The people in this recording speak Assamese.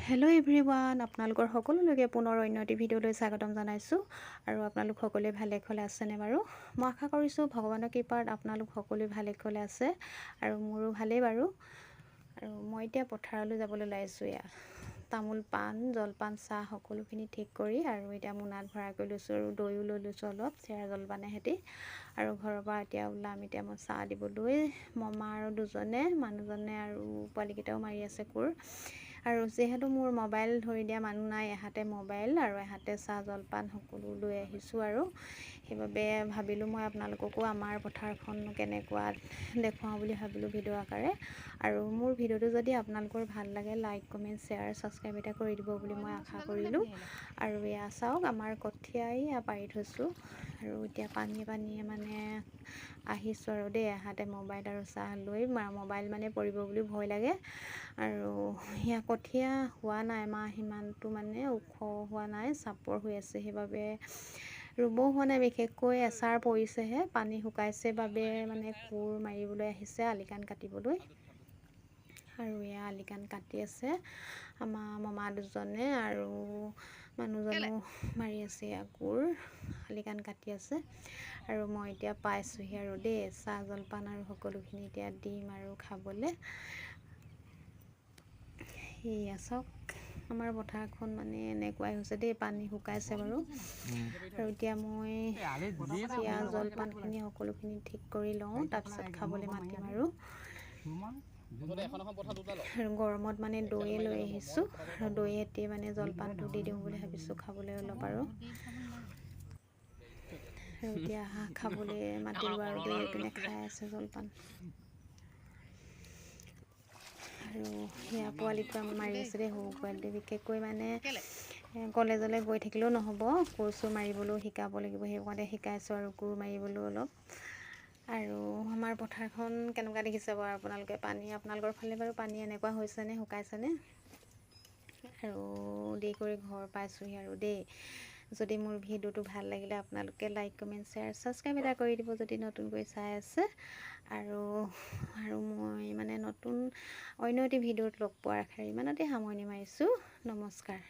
হেল্ল' এভৰিৱান, আপোনালোকৰ সকলোলৈকে পুনৰ অন্য এটি ভিডিঅ'লৈ স্বাগতম জনাইছোঁ। আৰু আপোনালোক সকলোৱে ভালে কুশলে আছেনে বাৰু? মই আশা কৰিছোঁ ভগৱানৰ কৃপাত আপোনালোক সকলোৱে ভালে কুশলে আছে আৰু মোৰো ভালেই বাৰু। আৰু মই এতিয়া পথাৰলৈ যাবলৈ ওলাইছোঁ। তামোল পাণ জলপান চাহ সকলোখিনি ঠিক কৰি আৰু এতিয়া মোনাত ভৰাই কৰি লৈছোঁ আৰু দৈও লৈ লৈছোঁ অলপ চেৰা জলপানে সৈতে। আৰু ঘৰৰ পৰা এতিয়া ওলাম। এতিয়া মই চাহ দিবলৈ মমা আৰু দুজনে মানুহজনে আৰু পোৱালিকেইটাও মাৰি আছে কোৰ। আৰু যিহেতু মোৰ মোবাইল ধৰি দিয়া মানুহ নাই, এহাতে মোবাইল আৰু এহাতে চাহ জলপান সকলো লৈ আহিছোঁ। আৰু সেইবাবে ভাবিলোঁ মই আপোনালোককো আমাৰ পথাৰখন কেনেকুৱা দেখুৱাওঁ বুলি ভাবিলোঁ ভিডিঅ' আকাৰে। আৰু মোৰ ভিডিঅ'টো যদি আপোনালোকৰ ভাল লাগে লাইক কমেণ্ট শ্বেয়াৰ ছাবস্ক্ৰাইব এটা কৰি দিব বুলি মই আশা কৰিলোঁ। আৰু এয়া চাওক আমাৰ কঠীয়াই পাৰি থৈছোঁ আৰু এতিয়া পানীয়ে মানে আহিছোঁ আৰু দেই। এহাতে মোবাইল আৰু চাহ লৈ, মোবাইল মানে পৰিব বুলি ভয় লাগে। আৰু সেয়া কঠীয়া হোৱা নাই, সিমানটো মানে ওখ হোৱা নাই, চাপৰ হৈ আছে, সেইবাবে ৰুব হোৱা নাই। বিশেষকৈ এচাৰ পৰিছেহে, পানী শুকাইছে বাবে মানে কোৰ মাৰিবলৈ আহিছে আলিকাণ কাটিবলৈ। আৰু এয়া আলিকাণ কাটি আছে আমাৰ মমা দুজনে আৰু মানুহজনো মাৰি আছে কোৰ, আলিকাণ কাটি আছে। আৰু মই এতিয়া পাইছোঁহি আৰু দেই, চাহ জলপান আৰু সকলোখিনি এতিয়া দিম আৰু খাবলৈ। সেয়া চাওক আমাৰ পথাৰখন মানে এনেকুৱাই হৈছে দেই, পানী শুকাইছে বাৰু। আৰু এতিয়া মই চিৰা জলপানখিনি সকলোখিনি ঠিক কৰি লওঁ, তাৰপিছত খাবলৈ মাতিম। আৰু গৰমত মানে দৈয়ে লৈ আহিছোঁ আৰু দৈ সৈতে মানে জলপানটো দি দিওঁ বুলি ভাবিছোঁ খাবলৈ অলপ। আৰু এতিয়া খাবলৈ মাতিলোঁ আৰু দেই, এইপিনে খাই আছে জলপান। আৰু সেয়া পোৱালিটো মাৰি আছে দেই, সৰু পোৱালিটো। বিশেষকৈ মানে কলেজলৈ গৈ থাকিলেও নহ'ব, কোৰ চোৰ মাৰিবলৈও শিকাব লাগিব, সেইকাৰণে শিকাইছোঁ আৰু কোৰ মাৰিবলৈও অলপ। আৰু আমাৰ পথাৰখন কেনেকুৱা দেখিছে বাৰু আপোনালোকে? আপোনালোকৰ ফালে বাৰু পানী এনেকুৱা হৈছেনে, শুকাইছেনে? আৰু দেৰি কৰি ঘৰ পাইছোঁহি আৰু দেই। যদি মোৰ ভিডিঅ'টো ভাল লাগিলে আপোনালোকে লাইক কমেণ্ট শ্বেয়াৰ ছাবস্ক্ৰাইব এটা কৰি দিব যদি নতুনকৈ চাই আছে। আৰু মই মানে নতুন অন্য এটি ভিডিঅ'ত লগ পোৱাৰ আশাৰে ইমানতে সামৰণি মাৰিছোঁ। নমস্কাৰ।